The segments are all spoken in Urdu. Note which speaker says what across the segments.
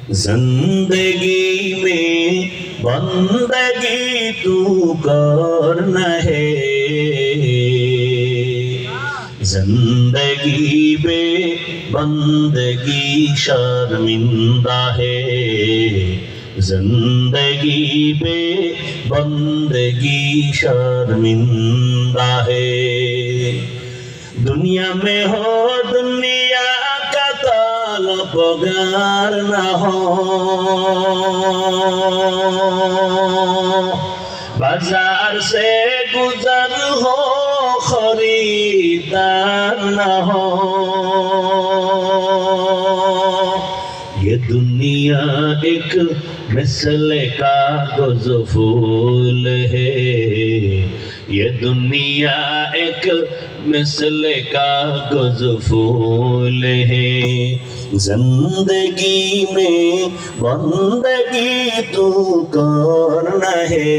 Speaker 1: زندگی میں بندگی تو کرنا ہے، زندگی بے بندگی شرمندہ ہے، زندگی بے بندگی شرمندہ ہے۔ دنیا میں ہو دنیا کا طلبگار نہ ہو، بازار سے گزر ہو خریدار نہ ہو۔ یہ دنیا ایک مثل کاغذ پھول ہے، یہ دنیا ایک مثل کاغذ پھول ہے۔ زندگی میں بندگی تو کرنا ہے،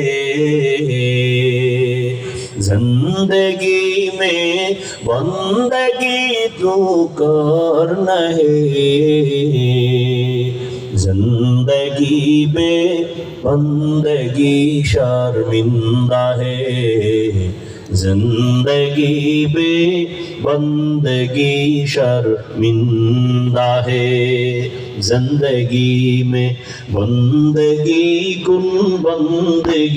Speaker 1: زندگی میں بندگی تو کرنا ہے، زندگی میں بندگی شرمندہ ہے، زندگی میں بندگی شرمندہ ہے۔ زندگی میں بندگی کن بندگی